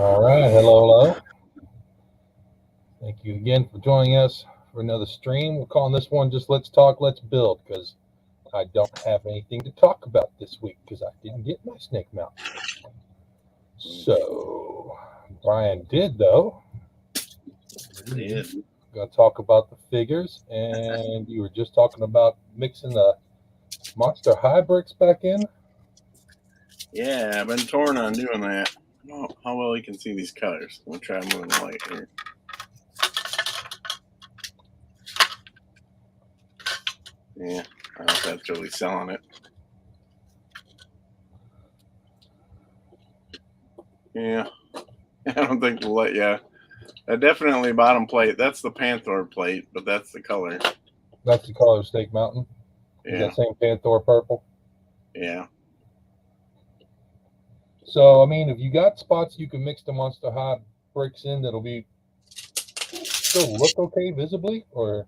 All right, hello. Thank you again for joining us for another stream. We're calling this one just Let's Talk, Let's Build, because I don't have anything to talk about this week because I didn't get my snake mount. So, Brian did, though. Yeah. Going to talk about the figures, and you were just talking about mixing the Monster High bricks back in. Yeah, I've been torn on doing that. I don't know how well you can see these colors. I'm going to try moving the light here. Yeah, I don't know if that's really selling it. Yeah, I don't think the light, yeah. Definitely bottom plate. That's the Panther plate, but that's the color. That's the color of Snake Mountain. Yeah. That same Panther purple. Yeah. So, I mean, if you got spots you can mix the Monster High bricks in, that'll be still look okay visibly, or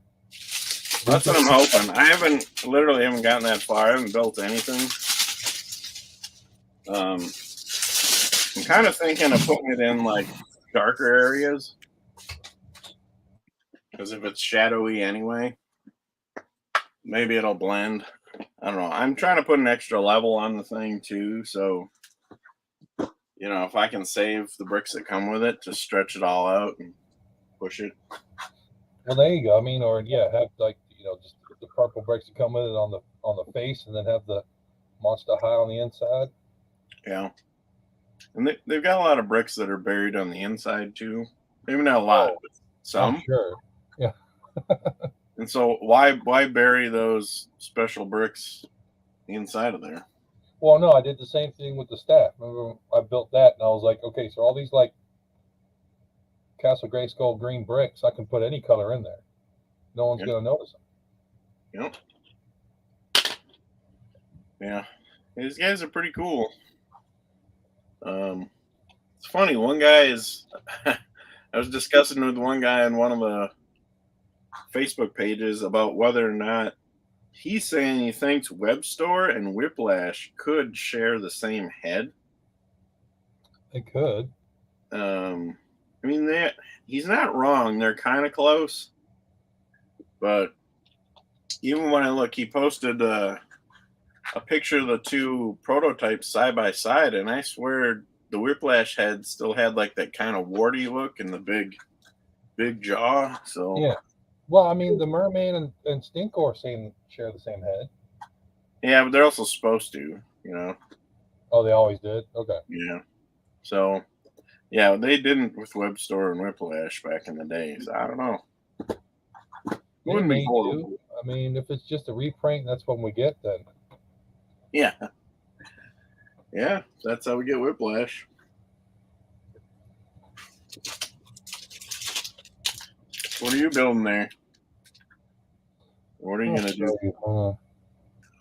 that's what I'm hoping. I literally haven't gotten that far. I haven't built anything. I'm kind of thinking of putting it in like darker areas, because if it's shadowy anyway, maybe it'll blend. I don't know. I'm trying to put an extra level on the thing too, so if I can save the bricks that come with it, just stretch it all out and push it. Well, there you go. I mean, or yeah, have like just the purple bricks that come with it on the face, and then have the Monster High on the inside. Yeah, and they've got a lot of bricks that are buried on the inside too. Maybe not a lot, but some. I'm sure. Yeah. And so why bury those special bricks inside of there? Well, no, I did the same thing with the staff. Remember, I built that, and I was like, okay, so all these like Castle Grayskull green bricks, I can put any color in there. No one's going to notice them. Yep. Yeah, these guys are pretty cool. It's funny. One guy is. I was discussing with one guy on one of the Facebook pages about whether or not he's saying he thinks Webstore and Whiplash could share the same head. They could. I mean, he's not wrong. They're kind of close. But even when I look, he posted a picture of the two prototypes side by side, and I swear the Whiplash head still had like that kind of warty look and the big jaw. So yeah. Well, I mean, the Mermaid and Stinkor share the same head. Yeah, but they're also supposed to, Oh, they always did? Okay. Yeah. So, yeah, they didn't with Webstore and Whiplash back in the days. I don't know. Wouldn't be horrible. I mean, if it's just a reprint, that's what we get then. Yeah. Yeah, that's how we get Whiplash. What are you building there? What are you going to do? Oh,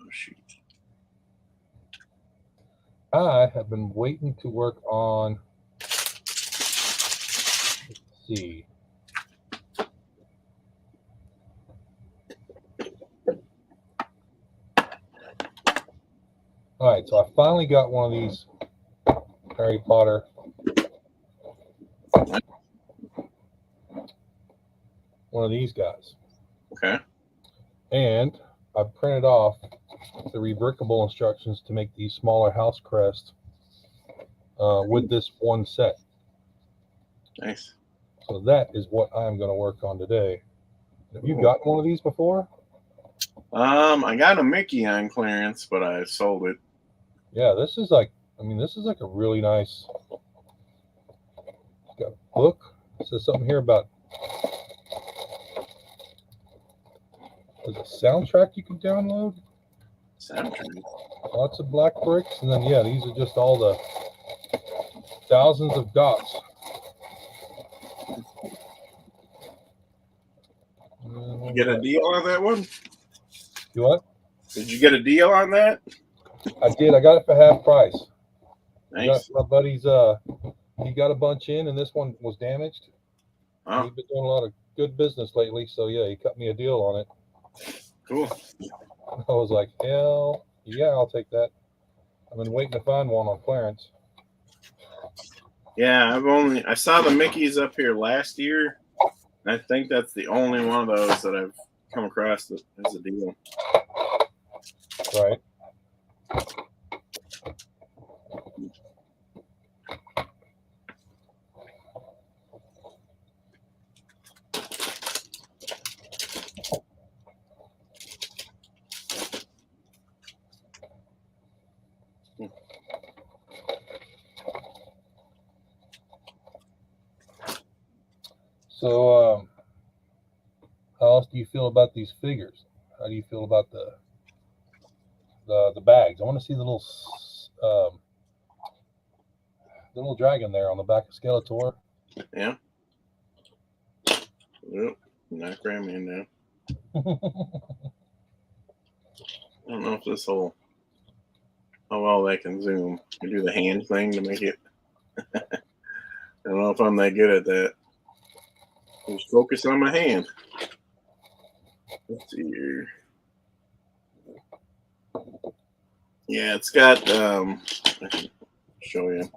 shoot. I have been waiting to work on, let's see. All right, so I finally got one of these Harry Potter. One of these guys. Okay. And I printed off the rebrickable instructions to make these smaller house crests with this one set. Nice. So that is what I'm going to work on today. Have you gotten one of these before? I got a Mickey on clearance, but I sold it. Yeah, this is like a really nice. It's got a book. It says something here about there's a soundtrack you can download. Soundtrack. Lots of black bricks, and then these are just all the thousands of dots. You get a deal on that one? You what? Did you get a deal on that? I did. I got it for half price. Nice. My buddy's he got a bunch in, and this one was damaged. Oh. He's been doing a lot of good business lately, so yeah, he cut me a deal on it. Cool. I was like, hell yeah, I'll take that. I've been waiting to find one on clearance. Yeah, I saw the Mickeys up here last year. And I think that's the only one of those that I've come across that is a deal. Right. So, how else do you feel about these figures? How do you feel about the bags? I want to see the little dragon there on the back of Skeletor. Yeah. Nope. Not Grandman now. I don't know if this will how well they can zoom. I do the hand thing to make it. I don't know if I'm that good at that. Just focus on my hand. Let's see here. Yeah, it's got I can show you.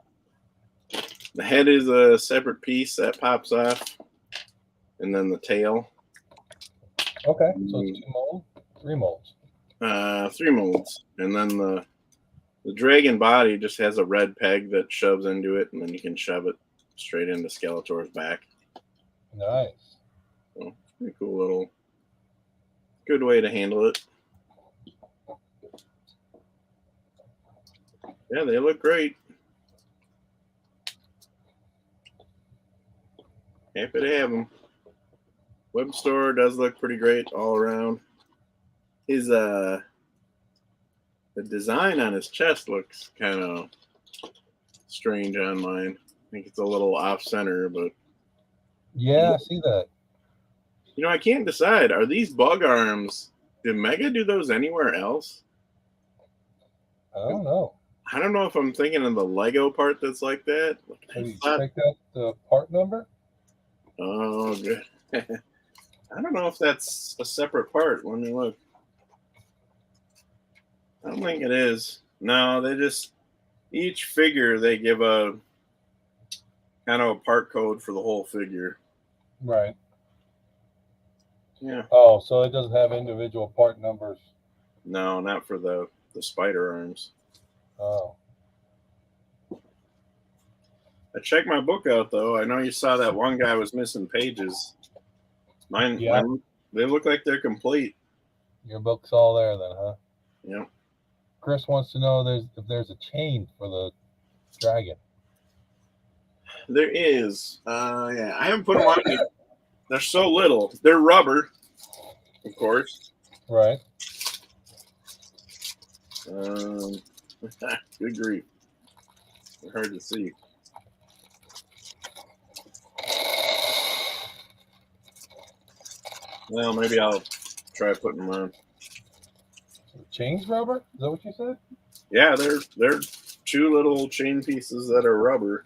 The head is a separate piece that pops off, and then the tail. Okay, so it's 2 molds, 3 molds. 3 molds, and then the dragon body just has a red peg that shoves into it, and then you can shove it straight into Skeletor's back. Nice. So, pretty cool little, good way to handle it. Yeah, they look great. Happy to have them. Web store does look pretty great all around. His the design on his chest looks kind of strange on mine. I think it's a little off center, but Yeah, I see that. you know, I can't decide. Are these bug arms? Did Mega do those anywhere else? I don't know. I don't know if I'm thinking of the Lego part that's like that. Have you checked out the part number? Oh, good. I don't know if that's a separate part. Let me look. I don't think it is. No, they just each figure they give a kind of a part code for the whole figure. Right. Yeah. Oh, so it doesn't have individual part numbers. No, not for the spider arms. Oh. I checked my book out though. I know you saw that one guy was missing pages. Mine, Yeah. they look like they're complete. Your book's all there then, huh? Yeah. Chris wants to know if there's a chain for the dragon. There is. Yeah, I haven't put them on yet. They're so little. They're rubber, of course. Right. Good grief. They're hard to see. Well, maybe I'll try putting them on. Chain's rubber? Is that what you said? Yeah, they're 2 little chain pieces that are rubber.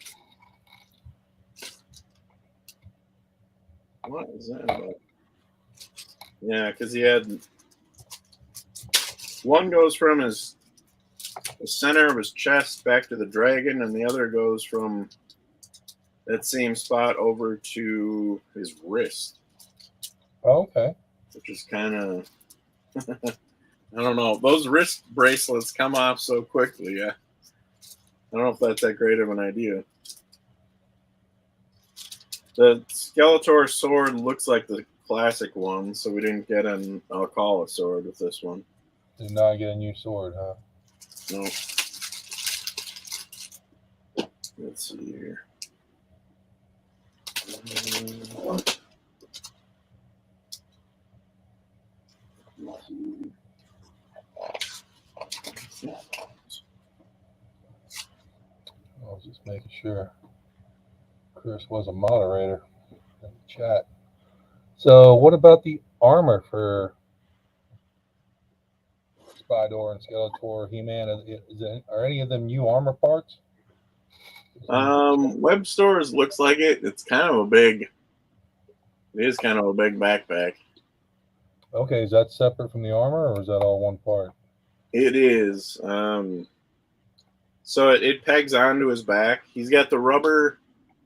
What is that about? Yeah, because he had one goes from the center of his chest back to the dragon, and the other goes from that same spot over to his wrist. Oh, okay. Which is kind of I don't know. Those wrist bracelets come off so quickly. Yeah, I don't know if that's that great of an idea. The Skeletor sword looks like the classic one, so we didn't get an Alcala sword with this one. Did not get a new sword, huh? No. Let's see here. I was just making sure Chris was a moderator in the chat. So, what about the armor for Spydor and Skeletor, He-Man? Are any of them new armor parts? Web Stores looks like it. It's kind of a big. It is kind of a big backpack. Okay, is that separate from the armor, or is that all one part? It is. So it pegs onto his back. He's got the rubber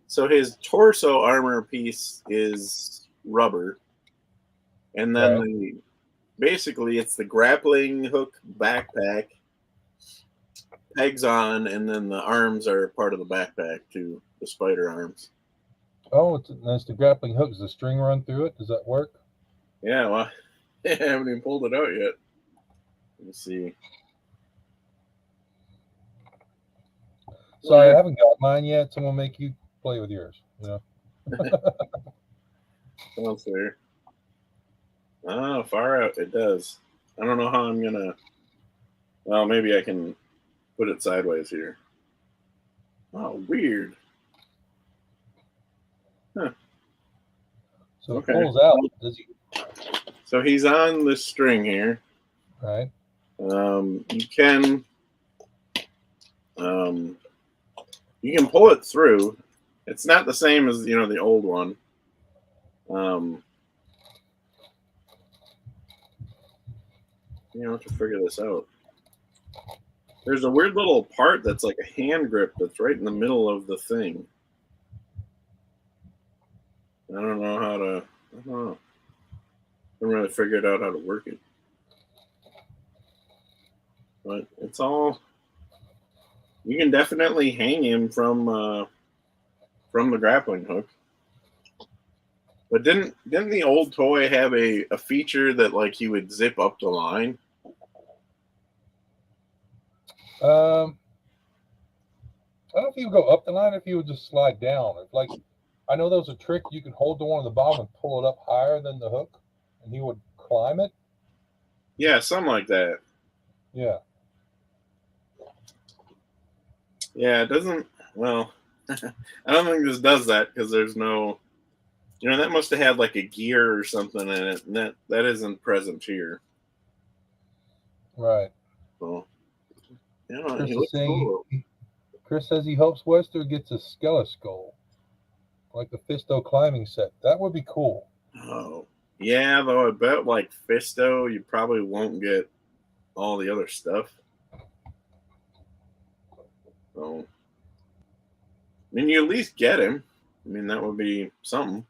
So his torso armor piece is rubber, and then basically it's the grappling hook backpack, pegs on, and then the arms are part of the backpack too, the spider arms. Oh, that's the grappling hook. Does the string run through it? Does that work? Yeah, well, I haven't even pulled it out yet. Let's see. Sorry, I haven't got mine yet. Someone make you play with yours. Sounds fair. Oh, far out. It does. I don't know how I'm gonna. Well, maybe I can put it sideways here. Oh, weird. Huh. So it pulls out. Does he? So he's on this string here. Right. You can pull it through. It's not the same as the old one. To figure this out. There's a weird little part that's like a hand grip that's right in the middle of the thing. I don't know how to. I don't know. I haven't really figured out how to work it. But it's all. You can definitely hang him from the grappling hook. But didn't the old toy have a feature that like he would zip up the line? I don't know if he would go up the line, or if he would just slide down. If like, I know there was a trick you could hold the one on the bottom and pull it up higher than the hook, and he would climb it. Yeah, something like that. Yeah. Yeah, it doesn't. Well, I don't think this does that because there's no. That must have had like a gear or something in it, and that isn't present here. Right. So, Chris he looks cool. Chris says he hopes Wester gets a Skelaskull, like the Fisto climbing set. That would be cool. Oh, yeah, though I bet like Fisto, you probably won't get all the other stuff. So, I mean, you at least get him. I mean, that would be something.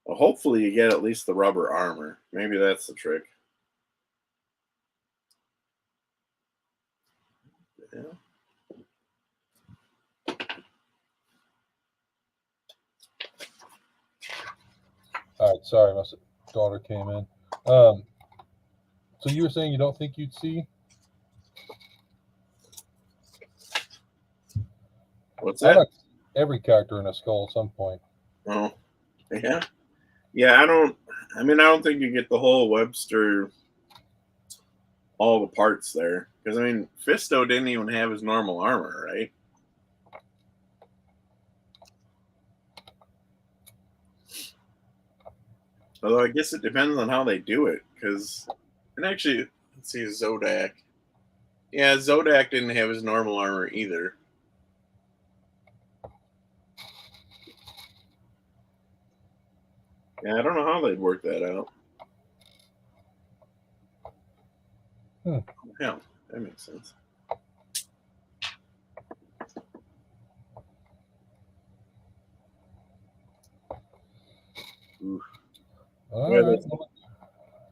Well, hopefully you get at least the rubber armor. Maybe that's the trick. Yeah. All right, sorry, my daughter came in. So you were saying you don't think you'd see? What's that? Every character in a skull at some point. Oh, yeah. Yeah, I don't think you get the whole Webster, all the parts there. Because, Fisto didn't even have his normal armor, right? Although I guess it depends on how they do it. And actually, let's see, Zodak. Yeah, Zodak didn't have his normal armor either. Yeah, I don't know how they'd work that out. Yeah, that makes sense.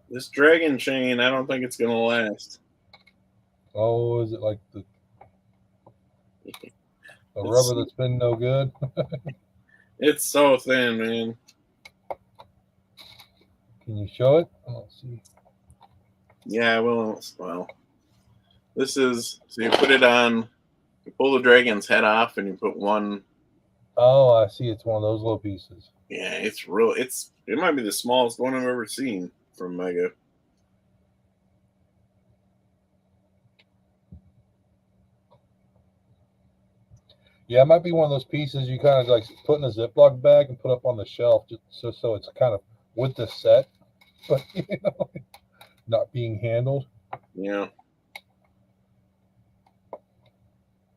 This dragon chain, I don't think it's going to last. Oh, is it like the rubber that's been no good? It's so thin, man. Can you show it? Let's see. Yeah, well, this is, so you put it on, you pull the dragon's head off and you put one. Oh, I see. It's one of those little pieces. Yeah, it might be the smallest one I've ever seen from Mega. Yeah, it might be one of those pieces you kind of like put in a Ziploc bag and put up on the shelf, just so it's kind of with the set, but not being handled. Yeah.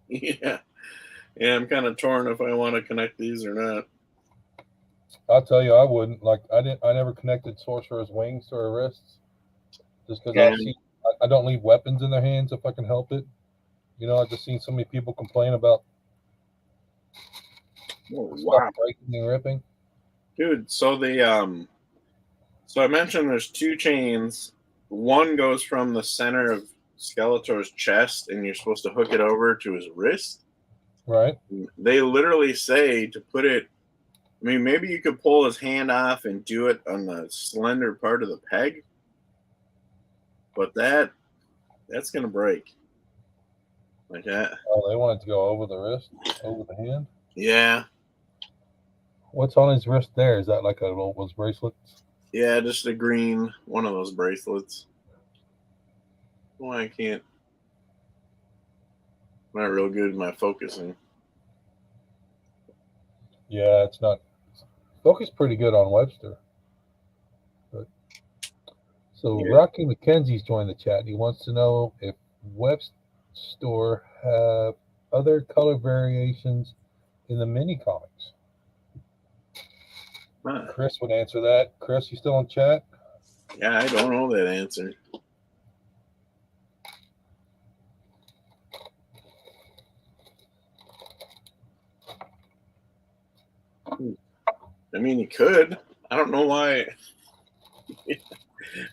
Yeah. Yeah, I'm kind of torn if I want to connect these or not. I'll tell you, I wouldn't. Like, I never connected Sorcerer's wings to her wrists, just because I don't leave weapons in their hands if I can help it. I've just seen so many people complain about Oh, Stuff wow. breaking and ripping. Dude, so so I mentioned there's two chains. One goes from the center of Skeletor's chest, and you're supposed to hook it over to his wrist. Right. They literally say to put it. I mean, maybe you could pull his hand off and do it on the slender part of the peg, but that's gonna break like that. Oh, they wanted to go over the wrist, over the hand. Yeah, What's on his wrist there? Is that like a little those bracelets? yeah, just a green one of those bracelets. Why I can't? I'm not real good at my focusing. Yeah, it's not. Focus pretty good on Webster. But so Yeah. Rocky McKenzie's joined the chat. He wants to know if Web's store have other color variations in the mini comics. Huh. Chris would answer that. Chris, you still on chat? Yeah, I don't know that answer. I mean, you could. I don't know why.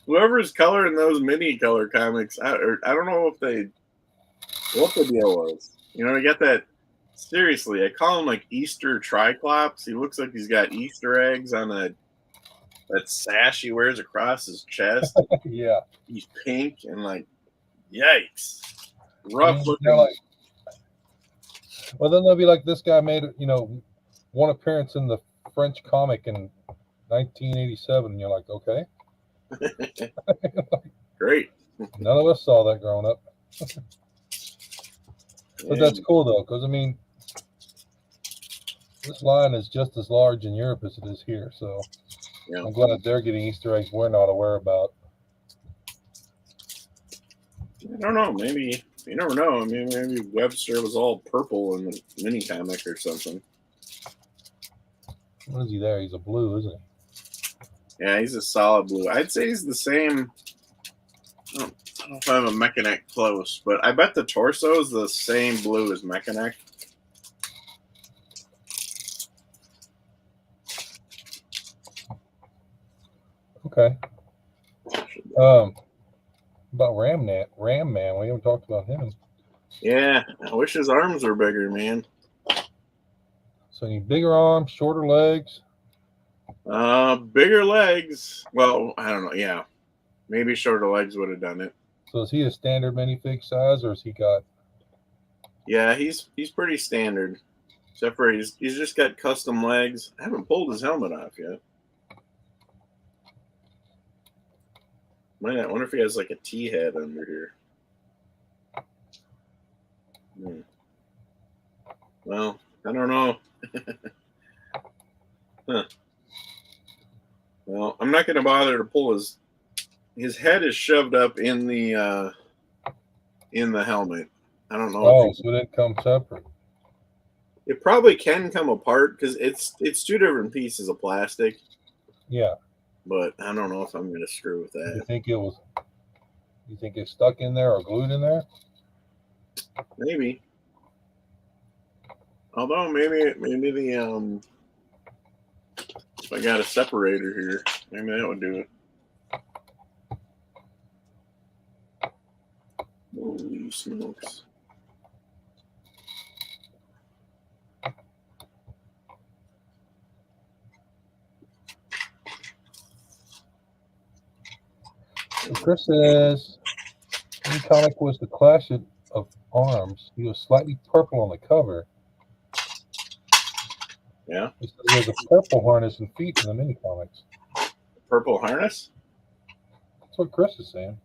Whoever's coloring those mini color comics, I don't know if they what the deal was. You know, you got that. Seriously, I call him like Easter Triclops. He looks like he's got Easter eggs on that sash he wears across his chest. Yeah. He's pink and like, yikes, I rough mean, looking. like, well, then they'll be like, this guy made, one appearance in the French comic in 1987. And you're like, okay. Great. None of us saw that growing up. But that's cool, though, because, I mean, this line is just as large in Europe as it is here. So Yeah. I'm glad they're getting Easter eggs we're not aware about. I don't know. Maybe you never know. I mean, maybe Webster was all purple in the mini comic or something. What is he there? He's a blue, isn't he? Yeah, he's a solid blue. I'd say he's the same. I don't know if I have a Mechanic close, but I bet the torso is the same blue as Mechanic. Okay. About Ram Man, we haven't talked about him. Yeah, I wish his arms were bigger, man. So you need bigger arms, shorter legs. Bigger legs. Well, I don't know. Yeah, maybe shorter legs would have done it. So is he a standard minifig size, or has he got? Yeah, he's pretty standard, except for he's just got custom legs. I haven't pulled his helmet off yet. I wonder if he has like a T head under here. Well, I don't know. Huh. Well, I'm not going to bother to pull his head is shoved up in the helmet. I don't know. Oh, so it didn't come separate. It probably can come apart because it's two different pieces of plastic. Yeah. But I don't know if I'm going to screw with that. You think it's stuck in there or glued in there? Maybe. Although maybe the if I got a separator here, maybe that would do it. Holy smokes. So Chris says, the comic was the Clash of Arms. He was slightly purple on the cover. Yeah. He says there's a purple harness and feet in the mini comics. Purple harness? That's what Chris is saying.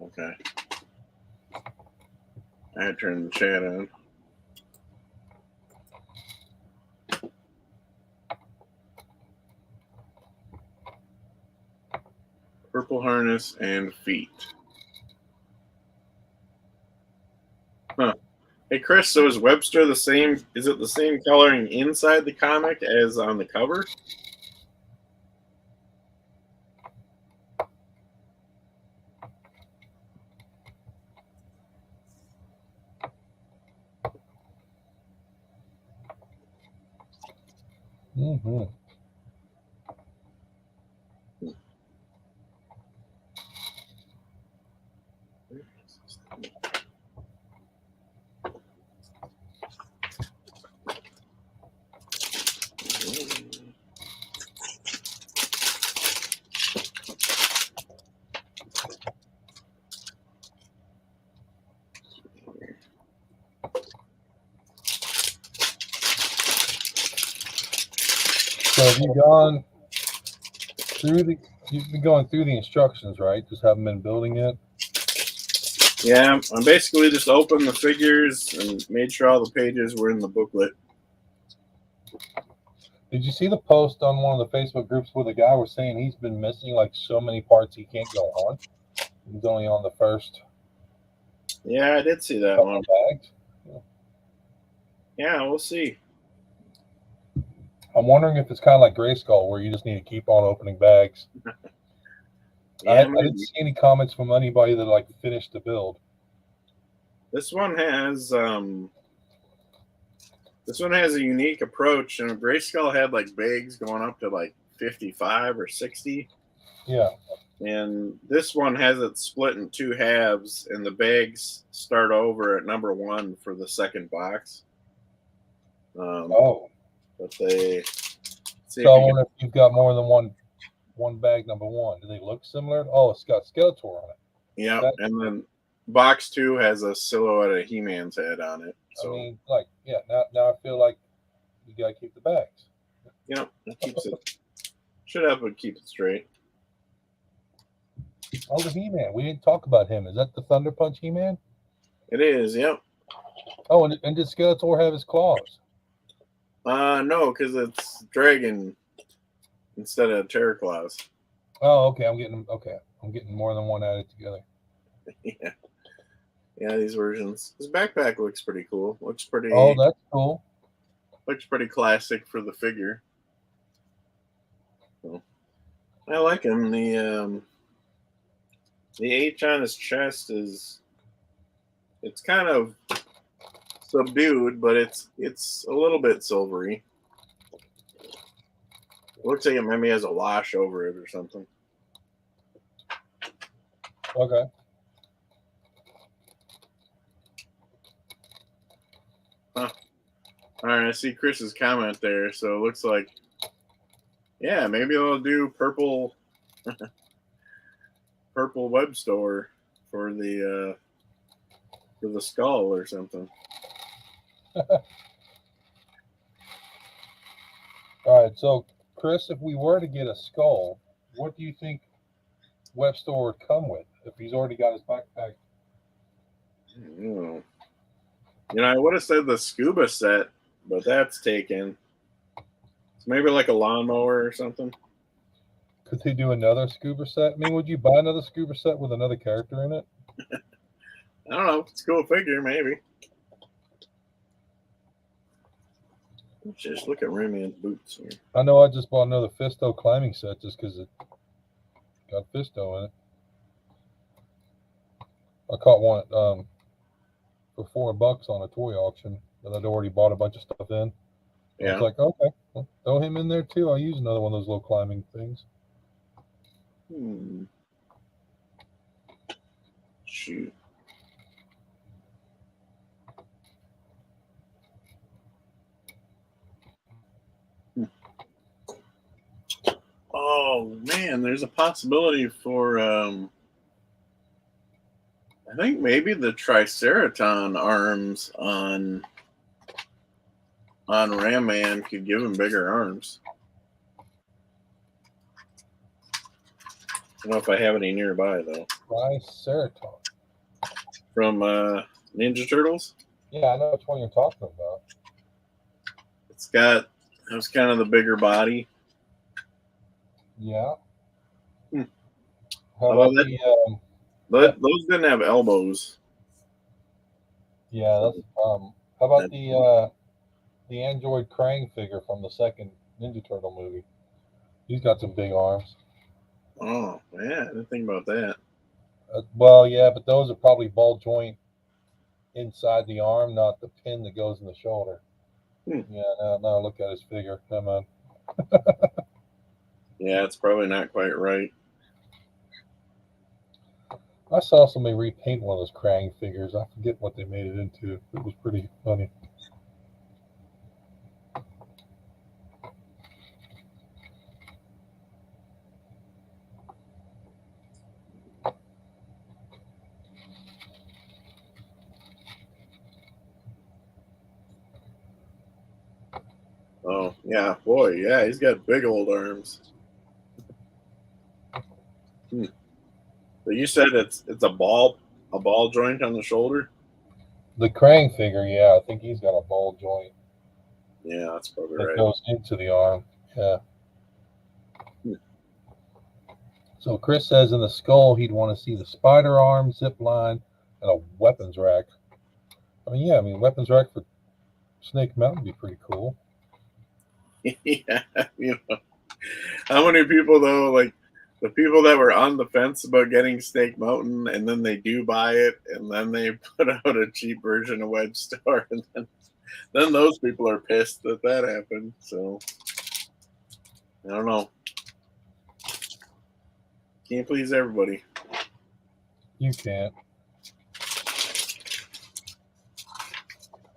Okay. I had turned the chat on. Purple harness and feet. Huh. Hey Chris, so is Webster the same? Is it the same coloring inside the comic as on the cover? Mm-hmm. So have you gone through the? You've been going through the instructions, right? Just haven't been building it. Yeah, I basically just opened the figures and made sure all the pages were in the booklet. Did you see the post on one of the Facebook groups where the guy was saying he's been missing like so many parts he can't go on? He's only on the first Yeah, I did see that couple one. bags. Yeah, we'll see. I'm wondering if it's kind of like Grayskull, where you just need to keep on opening bags. Yeah, I didn't see any comments from anybody that like finished the build. This one has a unique approach, and Grayskull had like bags going up to like 55 or 60. Yeah. And this one has it split in two halves, and the bags start over at number 1 for the second box. Oh. But they. So I wonder if you've got more than one bag number 1. Do they look similar? Oh, it's got Skeletor on it. Yeah, and then box 2 has a silhouette of He-Man's head on it. So I mean, like, yeah. Now I feel like you gotta keep the bags. yeah, it keeps it. Should have it keep it straight. Oh, the He-Man. We didn't talk about him. Is that the Thunder Punch He-Man? It is. Yep. Oh, and did Skeletor have his claws? No, because it's dragon instead of terror claws. Oh, okay. I'm getting more than one added together. Yeah, these versions. His backpack looks pretty cool. Looks pretty. Oh, that's cool. Looks pretty classic for the figure. So, I like him. The H on his chest is. It's kind of subdued, but it's a little bit silvery. Looks like it maybe has a wash over it or something. Okay. Huh. All right, I see Chris's comment there, so it looks like, yeah, maybe they'll do purple web store for the skull or something. All right, so Chris, if we were to get a skull, what do you think Webstore would come with if he's already got his backpack? You know, I would have said the scuba set, but that's taken. So maybe like a lawnmower or something. Could they do another scuba set? I mean, would you buy another scuba set with another character in it? I don't know. It's a cool figure, maybe. Just look at Remy boots here. I know I just bought another Fisto climbing set just because it got Fisto in it. I caught one for $4 on a toy auction that I'd already bought a bunch of stuff in. Yeah. I was like, okay, well, throw him in there too. I'll use another one of those little climbing things. Shoot. Oh man, there's a possibility for I think maybe the Triceraton arms on Ram Man could give him bigger arms. I don't know if I have any nearby though. Triceraton from Ninja Turtles. Yeah, I know which one you're talking about. It's got kind of the bigger body. Yeah. How about those didn't have elbows. Yeah, that's how about the android Krang figure from the second Ninja Turtle movie? He's got some big arms. Oh yeah, I didn't think about that. Well, yeah, but those are probably ball joint inside the arm, not the pin that goes in the shoulder. Yeah, now look at his figure. Come on. Yeah, it's probably not quite right. I saw somebody repaint one of those Krang figures. I forget what they made it into. It was pretty funny. Oh, yeah, boy, yeah, he's got big old arms. But you said it's a ball joint on the shoulder? The Krang figure, yeah, I think he's got a ball joint Yeah, that's probably that right. goes into the arm. Yeah. So Chris says in the skull he'd want to see the spider arm, zip line, and a weapons rack. I mean, yeah, weapons rack for Snake Mountain would be pretty cool. Yeah, how many people though, like the people that were on the fence about getting Snake Mountain, and then they do buy it, and then they put out a cheap version of Web Store, and then those people are pissed that happened. So I don't know. Can't please everybody. You can't.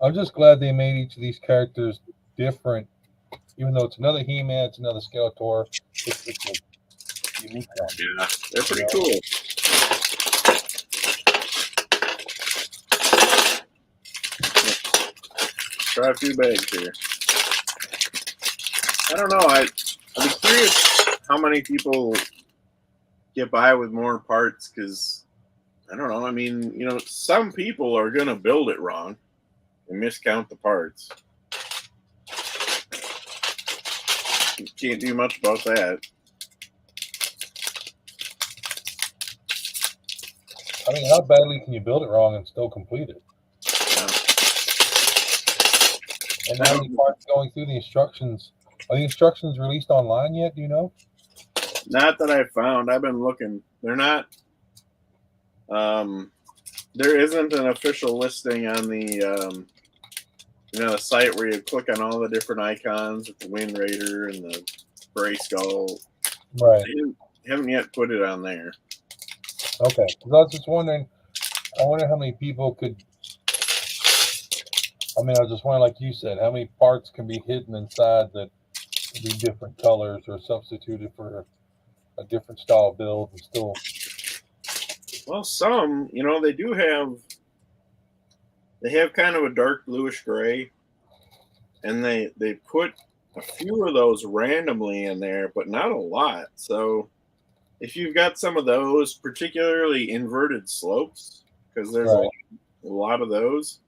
I'm just glad they made each of these characters different. Even though it's another He-Man, it's another Skeletor, it's a unique one. Yeah, they're pretty cool. Try a few bags here. I don't know. I'd be curious how many people get by with more parts, because I don't know. I mean, some people are gonna build it wrong and miscount the parts. You can't do much about that. I mean, how badly can you build it wrong and still complete it? Yeah. And how many parts going through the instructions? Are the instructions released online yet? Do you know? Not that I've found. I've been looking. They're not. There isn't an official listing on the the site where you click on all the different icons with the Wind Raider and the Gray Skull. Right. They haven't yet put it on there. Okay. I was just wondering. I wonder how many people could. I mean, I was just wondering, like you said, how many parts can be hidden inside that could be different colors or substituted for a different style build and still. Well, some, they do have. They have kind of a dark bluish gray, and they put a few of those randomly in there, but not a lot. So if you've got some of those, particularly inverted slopes, because there's Right. a lot of those,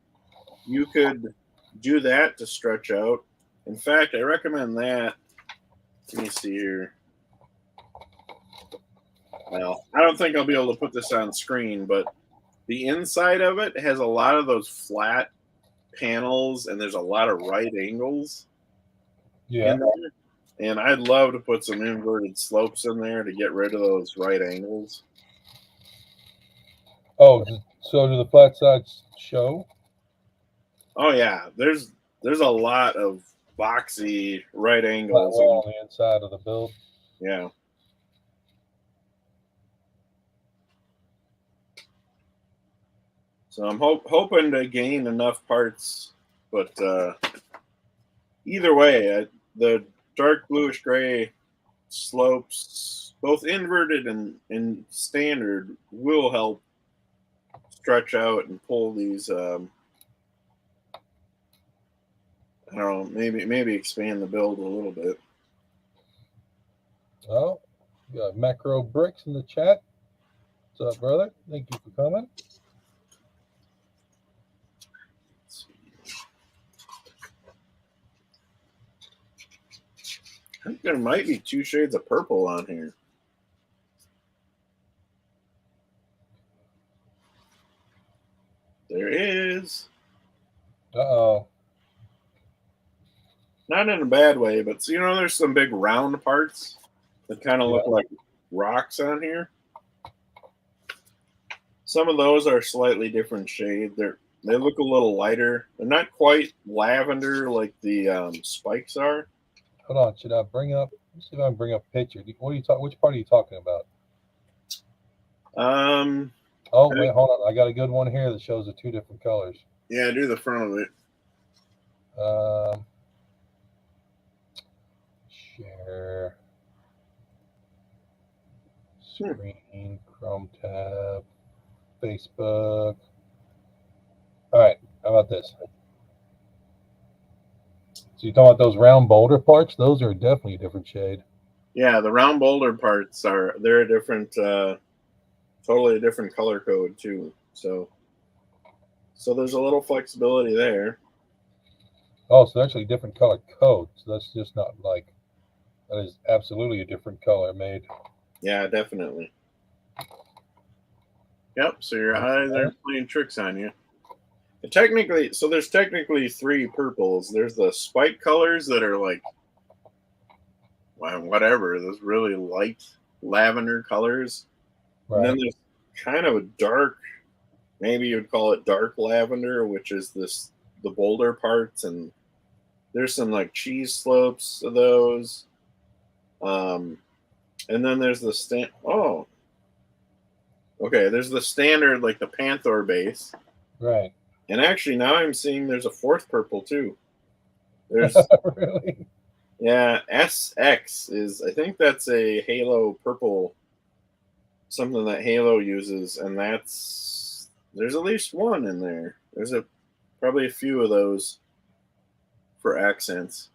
you could do that to stretch out. In fact, I recommend that. Let me see here. Well, I don't think I'll be able to put this on screen, but the inside of it has a lot of those flat panels, and there's a lot of right angles Yeah. in there. And I'd love to put some inverted slopes in there to get rid of those right angles. Oh, so do the flat sides show? Oh yeah, there's a lot of boxy right Flat angles. well on the inside of the build. Yeah. So I'm hoping to gain enough parts, but either way, the dark bluish gray slopes, both inverted and standard, will help stretch out and pull these. I don't know, maybe expand the build a little bit. Oh, we got Macro Bricks in the chat. What's up, brother? Thank you for coming. I think there might be 2 shades of purple on here. There is. Uh-oh. Not in a bad way, but there's some big round parts that kind of look like rocks on here. Some of those are slightly different shade. They look a little lighter. They're not quite lavender like the spikes are. Hold on. Should I bring up? Let's see if I can bring up a picture. What are you talk? Which part are you talking about? Oh wait, hold on. I got a good one here that shows the two different colors. Yeah, do the front of it. Share screen, Chrome tab, Facebook. All right, how about this? So you talking about those round boulder parts? Those are definitely a different shade. Yeah, the round boulder parts they're a different, totally a different color code too. So there's a little flexibility there. Oh, so they're actually different color codes. That's just not like that is absolutely a different color made. Yeah, definitely. Yep. So your eyes aren't playing tricks on you. Technically, so there's technically three purples. There's the spike colors that are like, well, whatever, those really light lavender colors. Right. And then there's kind of a dark, maybe you'd call it dark lavender, which is the boulder parts, and there's some like cheese slopes of those. And then there's the there's the standard, like the Panther base. Right. And actually now I'm seeing there's a fourth purple too. There's really? Yeah, SX is, I think that's a Halo purple, something that Halo uses, and there's at least one in there. There's probably a few of those for accents.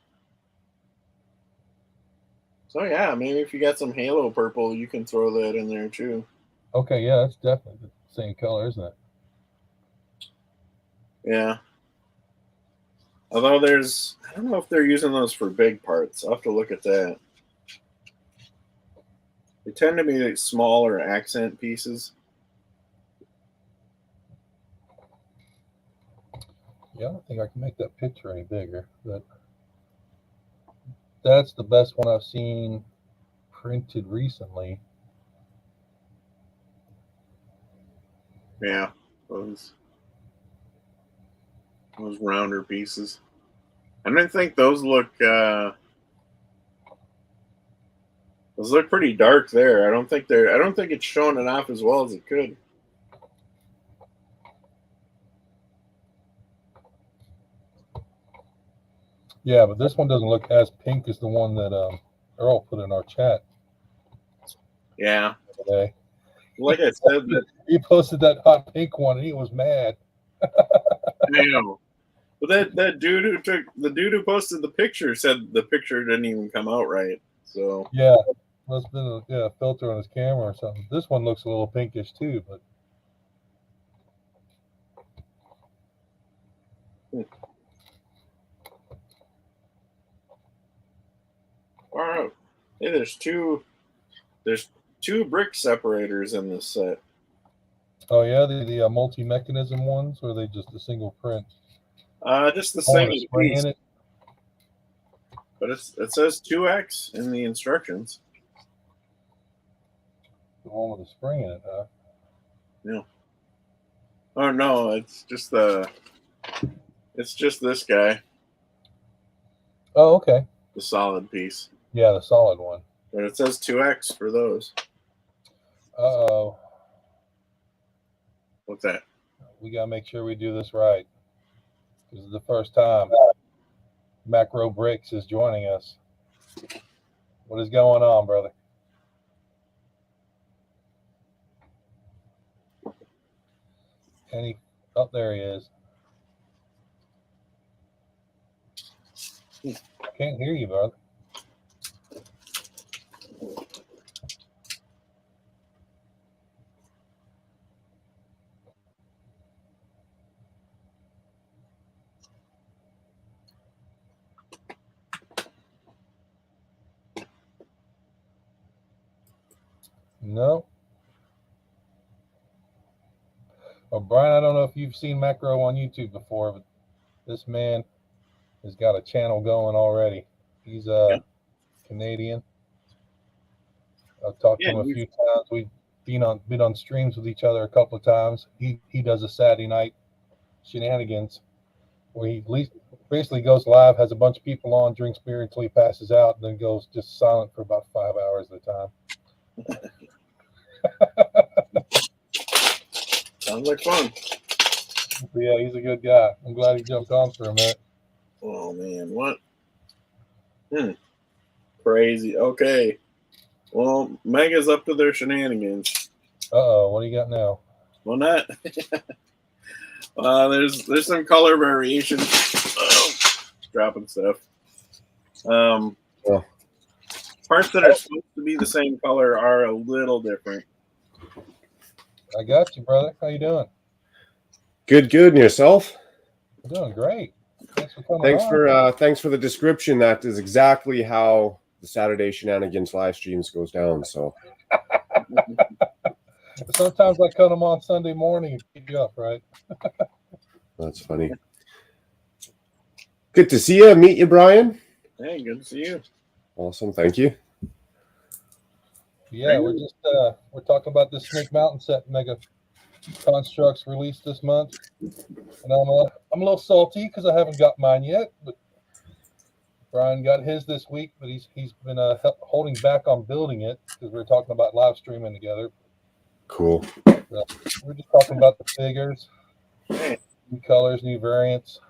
So yeah, maybe if you got some Halo purple, you can throw that in there too. Okay, yeah, that's definitely the same color, isn't it? Yeah. Although I don't know if they're using those for big parts. I'll have to look at that. They tend to be like smaller accent pieces. Yeah, I don't think I can make that picture any bigger, but that's the best one I've seen printed recently. Yeah, those rounder pieces. I didn't think those look pretty dark there. I don't think it's showing it off as well as it could. Yeah, but this one doesn't look as pink as the one that Earl put in our chat. Yeah. Today. Like I said, he posted that hot pink one and he was mad. I know. But that dude who posted the picture said the picture didn't even come out right. So yeah, must have been a filter on his camera or something. This one looks a little pinkish too, but all right. Hey, there's two brick separators in this set. Oh yeah, the multi-mechanism ones, or are they just a single print? Just the same piece. In it? But it says 2X in the instructions. The one with the spring in it, huh? Yeah. Oh no, it's just this guy. Oh, okay. The solid piece. Yeah, the solid one. But it says 2X for those. Uh-oh. What's that? We got to make sure we do this right. This is the first time bignatebrix is joining us. What is going on, brother? Oh, there he is. I can't hear you, brother. No. Well, Brian, I don't know if you've seen Macro on YouTube before, but this man has got a channel going already. He's Canadian. I've talked to him a few times. We've been on streams with each other a couple of times. He does a Saturday night shenanigans where basically goes live, has a bunch of people on, drinks beer until he passes out, and then goes just silent for about 5 hours at a time. Sounds like fun. But yeah, he's a good guy. I'm glad he jumped on for a minute. Oh man, what? Crazy. Okay. Well, Mega's up to their shenanigans. Uh-oh, what do you got now? Well, not. There's some color variation. Dropping stuff. Parts that are supposed to be the same color are a little different. I got you, brother. How you doing? Good, and yourself? I'm doing great. Thanks for coming Thanks for the description. That is exactly how the Saturday Shenanigans live streams goes down. So sometimes I cut them on Sunday morning and keep you up, right? That's funny. Good to see you. Meet you, Brian. Hey, good to see you. Awesome, thank you. Yeah, we're talking about this Snake Mountain set Mega Constructs released this month, and I'm a little salty because I haven't got mine yet. But Brian got his this week, but he's been holding back on building it because we were talking about live streaming together. Cool. So we're just talking about the figures, Hey. New colors, new variants.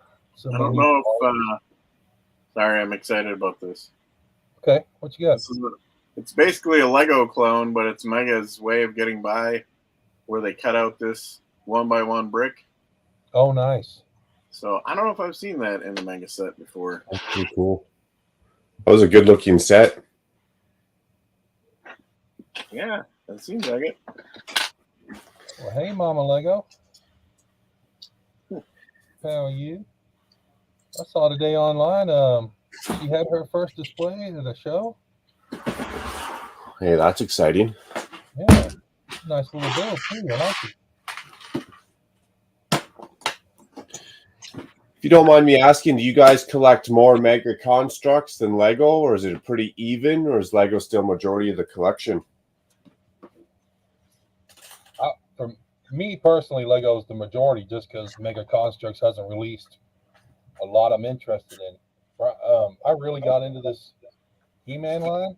I don't know if. Sorry, I'm excited about this. Okay, what you got? It's basically a Lego clone, but it's Mega's way of getting by, where they cut out this 1x1 brick. Oh, nice. So I don't know if I've seen that in the Mega set before. That's pretty cool. That was a good-looking set. Yeah, that seems like it. Well, hey, Mama Lego. How are you? I saw today online. She had her first display at a show. Hey, that's exciting. Yeah, nice little build too. I like it. If you don't mind me asking, do you guys collect more Mega Constructs than Lego, or is it pretty even, or is Lego still majority of the collection? For me personally, Lego is the majority, just because Mega Constructs hasn't released a lot I'm interested in. I really got into this He-Man line,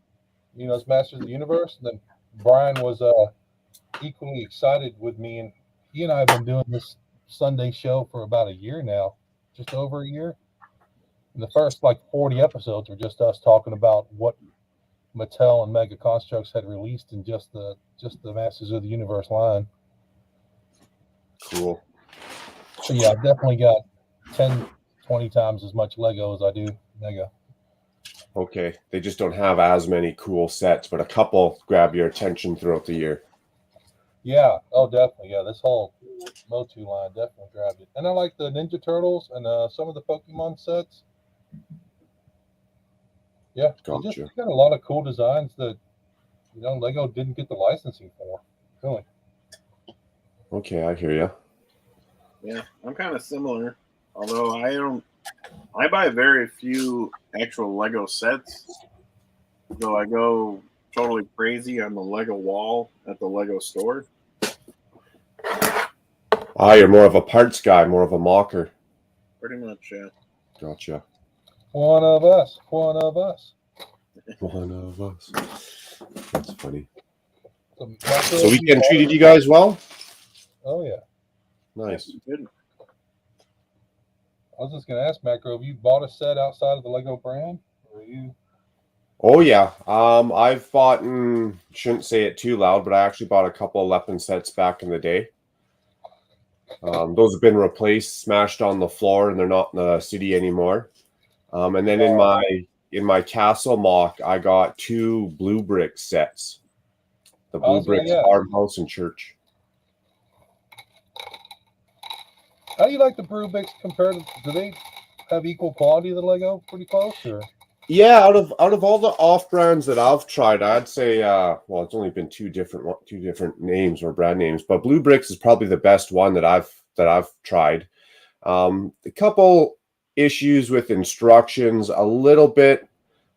as Masters of the Universe. And then Brian was equally excited with me, and he and I have been doing this Sunday show for about a year now, just over a year. And the first 40 episodes were just us talking about what Mattel and Mega Constructs had released in just the Masters of the Universe line. Cool. So yeah, I've definitely got 10, 20 times as much Lego as I do Mega. Okay, they just don't have as many cool sets, but a couple grab your attention throughout the year. Yeah, oh definitely. Yeah, this whole Motu line definitely grabbed it. And I like the Ninja Turtles and some of the Pokemon sets. Yeah, Gotcha. Just got a lot of cool designs that Lego didn't get the licensing for. Really. Okay, I hear you. Yeah, I'm kind of similar, although I buy very few actual Lego sets, though I go totally crazy on the Lego wall at the Lego store. You're more of a parts guy, more of a mocker. Pretty much, yeah. Gotcha. One of us. One of us. That's funny. So weekend treated you guys well? Oh, yeah. Nice. Good. I was just going to ask, Macro, have you bought a set outside of the Lego brand? Or are you... Oh, yeah. I've bought, shouldn't say it too loud, but I actually bought a couple of Leopard sets back in the day. Those have been replaced, smashed on the floor, and they're not in the city anymore. And then in my castle mock, I got 2 blue brick sets. The blue bricks farmhouse and church. How do you like the blue bricks compared to? Do they have equal quality to the Lego? Pretty close, or? Yeah, out of all the off brands that I've tried, I'd say it's only been two different names or brand names, but Blue Bricks is probably the best one that I've tried. A couple issues with instructions, a little bit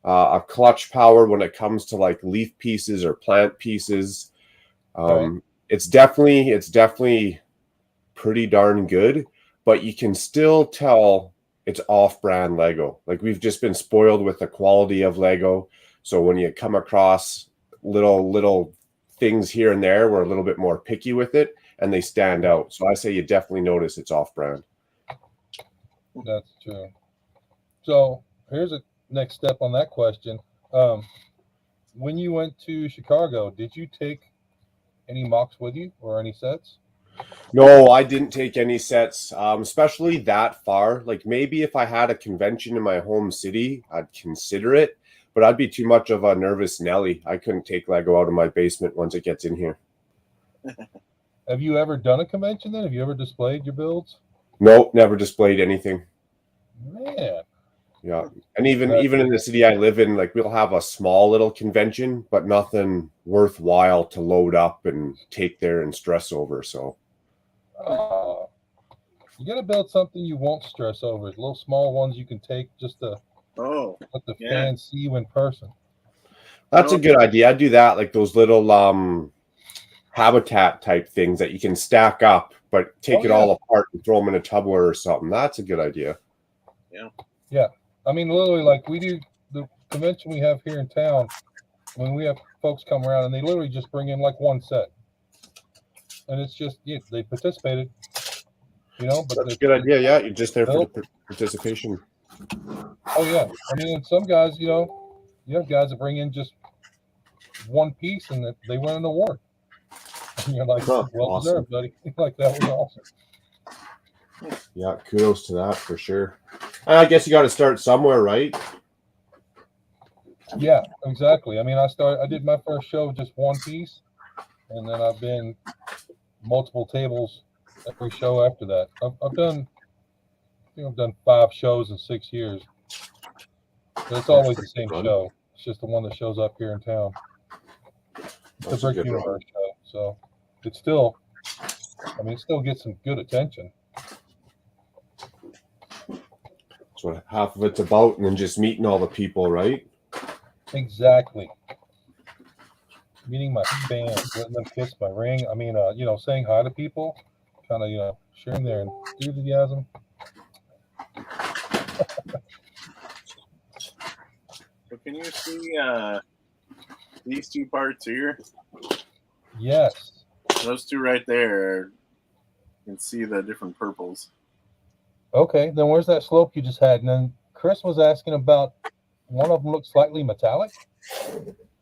a clutch power when it comes to leaf pieces or plant pieces. Right. It's definitely pretty darn good, but you can still tell it's off-brand Lego. Like we've just been spoiled with the quality of Lego. So when you come across little things here and there, we're a little bit more picky with it, and they stand out. So I say you definitely notice it's off-brand. That's true. So here's a next step on that question. When you went to Chicago, did you take any mocks with you or any sets? No, I didn't take any sets, especially that far. Like maybe if I had a convention in my home city, I'd consider it, but I'd be too much of a nervous Nelly. I couldn't take Lego out of my basement once it gets in here. Have you ever done a convention then? Have you ever displayed your builds? Nope, never displayed anything. Man. Yeah, and even in the city I live in, like we'll have a small little convention, but nothing worthwhile to load up and take there and stress over. So you got to build something you won't stress over. Little small ones you can take just to let the fans see you in person. That's a good idea. I'd do that, like those little habitat type things that you can stack up, but take it all apart and throw them in a tumbler or something. That's a good idea. Yeah. I mean, literally, like we do the convention we have here in town, when we have folks come around and they literally just bring in like one set. And it's just, they participated, but that's a good idea. Yeah, you're just there for the participation. Oh, yeah. I mean, some guys, you have guys that bring in just one piece and they win an award. And you're like, well deserved, buddy. Like, that was awesome. Yeah, kudos to that for sure. I guess you got to start somewhere, right? Yeah, exactly. I mean, I did my first show with just one piece, and then I've been multiple tables every show after that. I've done 5 shows in 6 years, but it's always the same show. It's just the one that shows up here in town. It's the Brick Universe show, so it still gets some good attention. That's what half of it's about, and then just meeting all the people, right? Exactly. Meeting my fans, letting them kiss my ring. I mean, saying hi to people, kind of, sharing their enthusiasm. So can you see these two parts here? Yes. Those two right there. You can see the different purples. Okay, then where's that slope you just had? And then Chris was asking about one of them looks slightly metallic.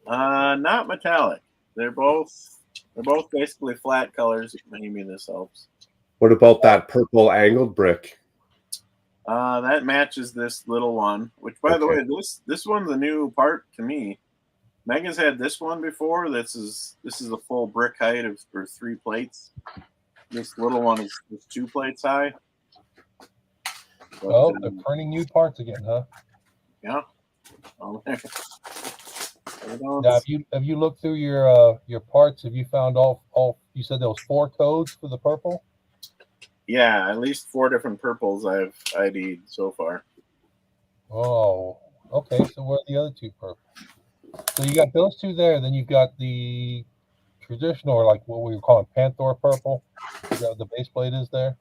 Not metallic. They're both basically flat colors. Maybe this helps. What about that purple angled brick? That matches this little one. Which, by the way, this one's a new part to me. Megan's had this one before. This is a full brick height for 3 plates. This little one is 2 plates high. But, they're printing new parts again, huh? Yeah. Now, have you looked through your parts? Have you found all? You said there was 4 codes for the purple. Yeah, at least 4 different purples I've ID'd so far. Oh, okay. So where are the other 2 purples? So you got those 2 there. Then you've got the traditional, or like what we were calling Panther purple. Is that what the base plate is there?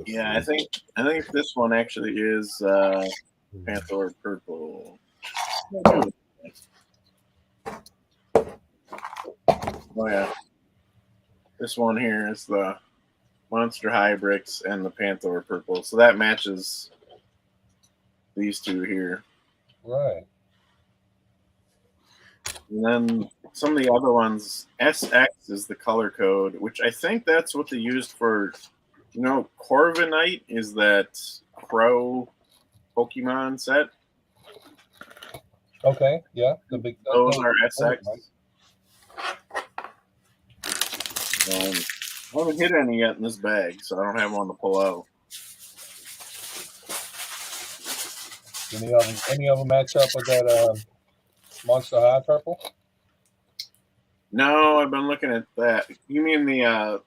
Yeah, I think this one actually is Panther purple. Oh yeah, this one here is the Monster High bricks and the Panther purple, so that matches these 2 here. Right. And then some of the other ones, SX is the color code, which I think that's what they used for, Corviknight is that Crow Pokemon set. Okay, yeah. Those are SX. I haven't hit any yet in this bag, so I don't have one to pull out. Any of them match up with that Monster High purple? No, I've been looking at that. You mean the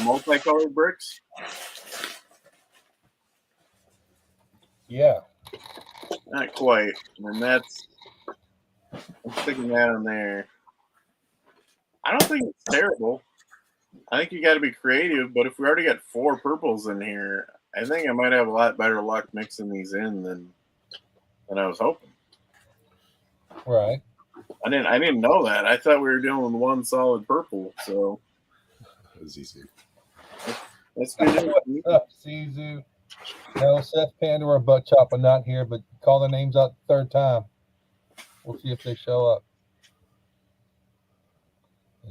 multicolored bricks? Yeah. Not quite. And I'm sticking that in there. I don't think it's terrible. I think you got to be creative, but if we already got 4 purples in here, I think I might have a lot better luck mixing these in than I was hoping. Right. I didn't know that. I thought we were doing one solid purple. So That's easy. that's good. What's up, Sizu? No, Seth Panda or Butt Chop are not here, but call their names out the third time. We'll see if they show up.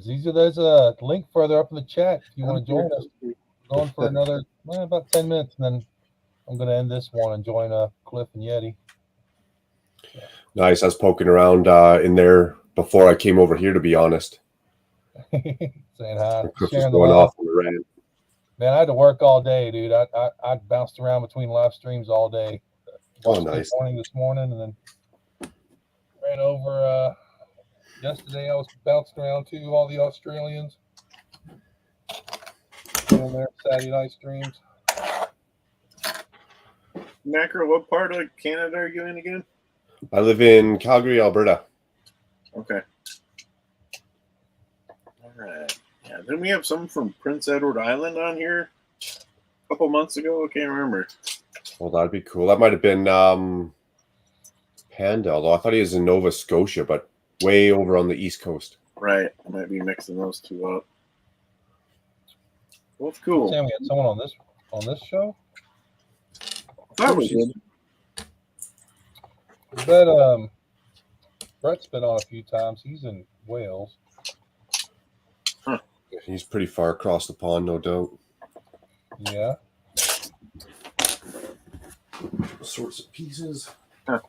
Zizu, there's a link further up in the chat if you want to join us. Going for another about 10 minutes, and then I'm going to end this one and join Cliff and Yeti. Nice. I was poking around in there before I came over here, to be honest. Saying hi. Cliff was Sharing the going love. off on the rant. Man, I had to work all day, dude. I bounced around between live streams all day. Oh, Watched nice. this morning, and then ran over. Yesterday, I was bouncing around too. All the Australians doing their Saturday night streams. Macro, what part of Canada are you in again? I live in Calgary, Alberta. Okay. All right. Yeah, didn't we have some from Prince Edward Island on here a couple months ago? I can't remember. Well, that'd be cool. That might have been Panda, although I thought he was in Nova Scotia, but way over on the East Coast. Right. I might be mixing those two up. Well, it's cool. Sam, we had someone on this show. That was good. I bet Brett's been on a few times. He's in Wales. Huh. He's pretty far across the pond, no doubt. Yeah. Sorts of pieces. Huh.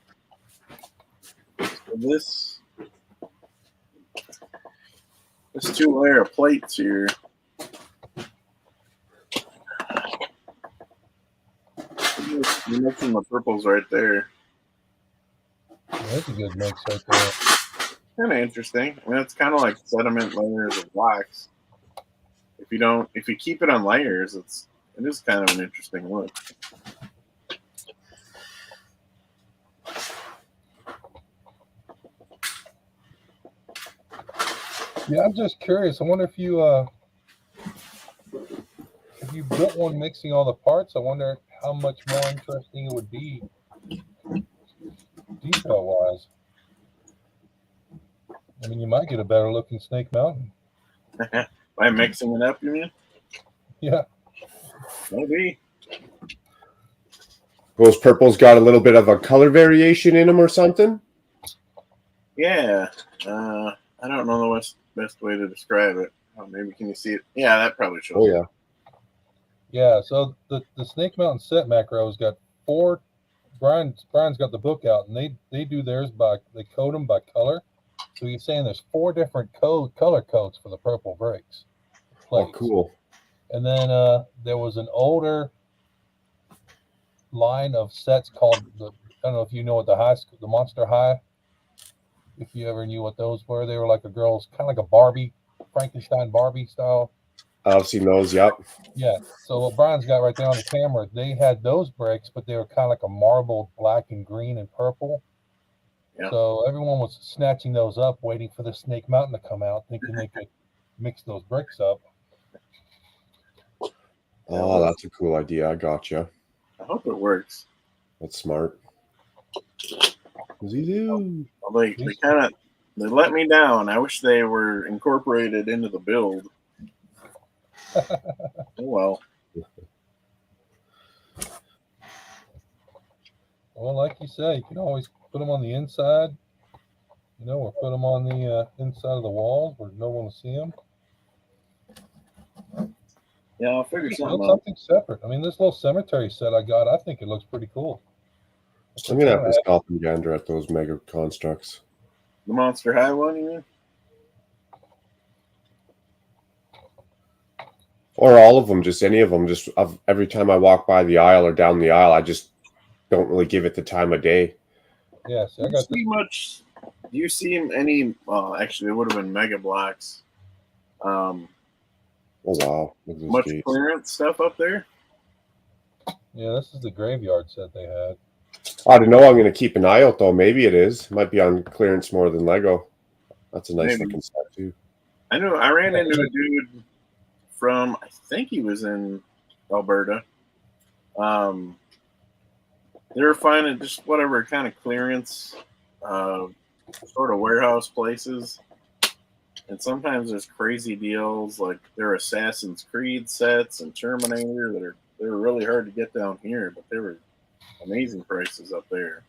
So this 2-layer of plates here. You're mixing the purples right there. That's a good mix right there. Kind of interesting. I mean, it's kind of like sediment layers of blacks. If you keep it on layers, it is kind of an interesting look. Yeah, I'm just curious. I wonder if you built one mixing all the parts. I wonder how much more interesting it would be detail-wise. I mean, you might get a better looking Snake Mountain. By mixing it up, you mean? Yeah. Maybe. Those purples got a little bit of a color variation in them or something? Yeah. I don't know the best way to describe it. Oh, maybe can you see it? Yeah, that probably shows. Oh, yeah. Yeah, so the Snake Mountain set macro's got 4. Brian's got the book out, and they do theirs they code them by color. So he's saying there's 4 different color codes for the purple bricks. Oh, cool. And then there was an older line of sets called I don't know if you know what the Monster High. If you ever knew what those were, they were like a girl's kind of like a Barbie, Frankenstein Barbie style. I've seen those, yep. Yeah. So what Brian's got right there on the camera, they had those bricks, but they were kind of like a marbled black and green and purple. Yeah. So everyone was snatching those up, waiting for the Snake Mountain to come out, thinking they could mix those bricks up. Oh, that's a cool idea. I gotcha. I hope it works. That's smart. They let me down. I wish they were incorporated into the build. Oh well. Well, like you say, you can always put them on the inside, or put them on the inside of the walls where no one will see them. Yeah, I'll figure something out. Something separate. I mean, this little cemetery set I got, I think it looks pretty cool. I'm gonna have to stop and gander at those mega constructs. The Monster High one, you mean? Or all of them, just any of them. Just every time I walk by the aisle or down the aisle, I just don't really give it the time of day. Yes, Do you see any? Well, actually, it would have been mega blocks. Oh wow! Much gates. clearance stuff up there. Yeah, this is the graveyard set they had. I don't know. I'm going to keep an eye out, though. Maybe it is. Might be on clearance more than Lego. That's a nice looking set, too. I know. I ran into a dude from, I think he was in Alberta. They were finding just whatever kind of clearance, sort of warehouse places. And sometimes there's crazy deals like there are Assassin's Creed sets and Terminator they were really hard to get down here, but they were amazing prices up there.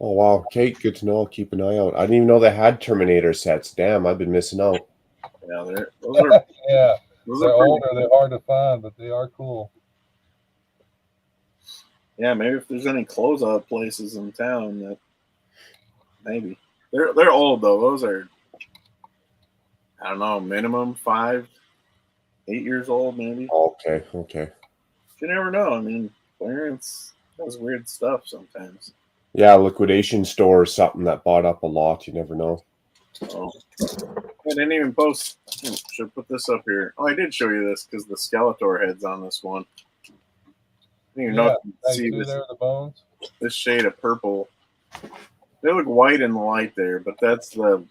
Oh, wow. Kate, good to know. I'll keep an eye out. I didn't even know they had Terminator sets. Damn, I've been missing out. Yeah, those are Yeah, those they're are pretty, older. They're hard to find, but they are cool. yeah. Maybe if there's any closeout places in town, that maybe they're old though. Those are, I don't know, minimum 5, 8 years old, maybe. Okay, okay. You never know. I mean, clearance does weird stuff sometimes. Yeah, liquidation store or something that bought up a lot. You never know. Oh, I didn't even post. Should put this up here. Oh, I did show you this because the Skeletor head's on this one. I didn't even know if you could see There are the bones. this shade of purple. They look white in the light there, but that's the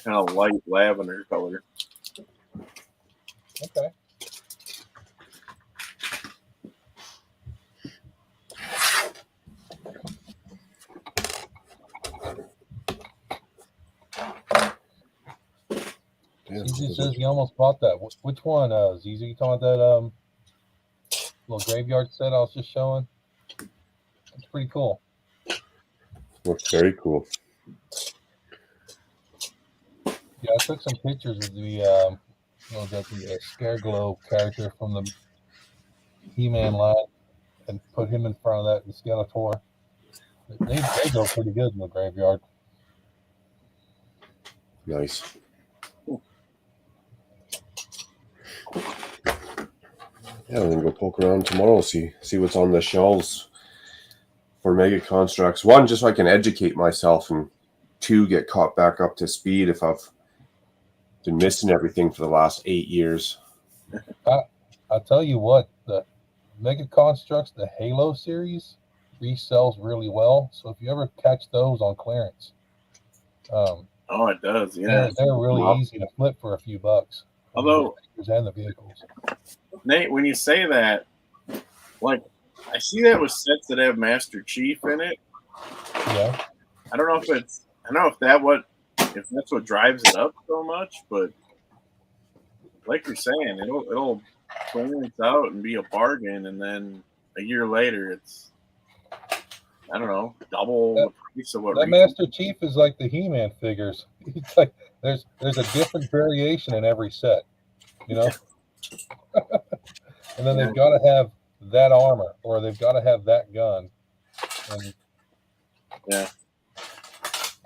kind of light lavender color. Okay. ZZ says he almost bought that. Which one, ZZ? You talking about that little graveyard set I was just showing? It's pretty cool. Looks very cool. Yeah, I took some pictures of the Scareglow character from the He-Man line and put him in front of that in Skeletor. They go pretty good in the graveyard. Nice. Yeah, I'm gonna go poke around tomorrow, see what's on the shelves for Mega Constructs. 1, just so I can educate myself, and 2, get caught back up to speed if I've been missing everything for the last 8 years. I'll tell you what, the Mega Constructs, the Halo series, resells really well. So if you ever catch those on clearance, oh, it does. Yeah, they're really easy to flip for a few bucks. Although, the figures and the vehicles. Nate, when you say that, like, I see that with sets that have Master Chief in it. Yeah. I don't know if that's what drives it up so much, but like you're saying, it'll clearance out and be a bargain, and then a year later it's, I don't know, double the price of what that Master Chief is like the He-Man figures. It's like there's a different variation in every set, you know. And then they've got to have that armor, or they've got to have that gun. And yeah,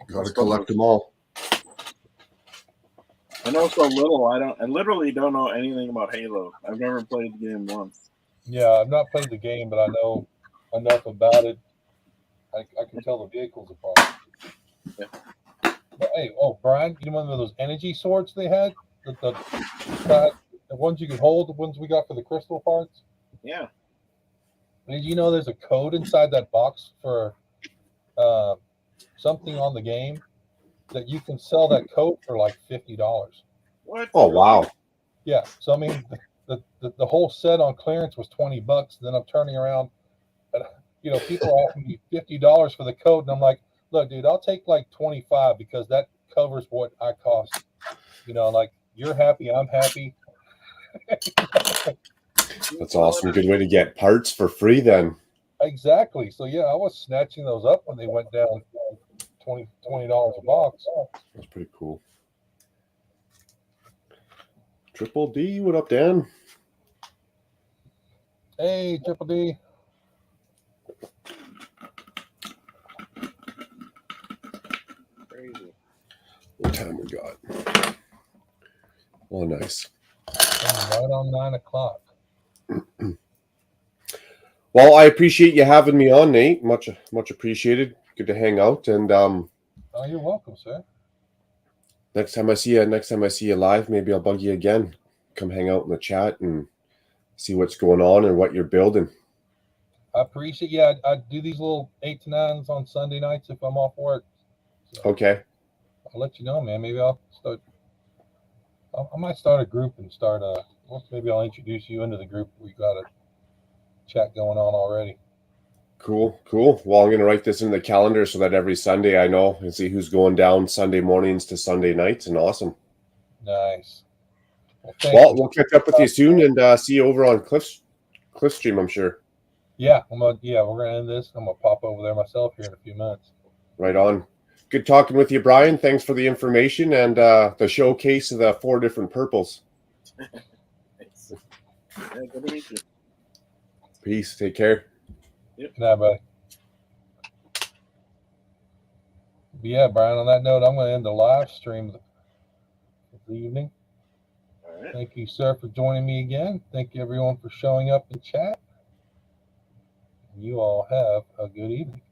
got to collect them all. I know so little. I literally don't know anything about Halo. I've never played the game once. Yeah, I've not played the game, but I know enough about it. I can tell the vehicles apart. Yeah. But hey, Brian, you remember those energy swords they had? The ones you could hold, the ones we got for the crystal parts? Yeah. Did you know there's a code inside that box for something on the game that you can sell that code for like $50? What? Oh, wow. Yeah. So I mean, the whole set on clearance was $20. Then I'm turning around, and people are offering me $50 for the code, and I'm like, look, dude, I'll take like 25 because that covers what I cost. Like you're happy, I'm happy. That's awesome. Good way to get parts for free then. Exactly. So yeah, I was snatching those up when they went down $20 a box. That's pretty cool. Triple D, what up, Dan? Hey, Triple D. Crazy. What time we got? Oh, nice. Right on 9 o'clock. Well, I appreciate you having me on, Nate. Much appreciated. Good to hang out. And oh, you're welcome, sir. Next time I see you live, maybe I'll bug you again. Come hang out in the chat and see what's going on and what you're building. I appreciate. Yeah, I do these little 8 to 9s on Sunday nights if I'm off work. So Okay. I'll let you know, man. Maybe I'll start. I might start a group and maybe I'll introduce you into the group. We got it. chat going on already. Cool. Well, I'm going to write this in the calendar so that every Sunday I know and see who's going down Sunday mornings to Sunday nights. And awesome. Nice. Well, we'll catch up with you soon and see you over on Cliffstream, I'm sure. Yeah, we're gonna end this. I'm gonna pop over there myself here in a few minutes. Right on. Good talking with you, Brian. Thanks for the information and the showcase of the 4 different purples. Thanks. Yeah, good to meet you. Peace. Take care. Yep. Good night, buddy. But yeah, Brian, on that note, I'm going to end the live stream this evening. All right. Thank you, sir, for joining me again. Thank you, everyone, for showing up in chat. You all have a good evening.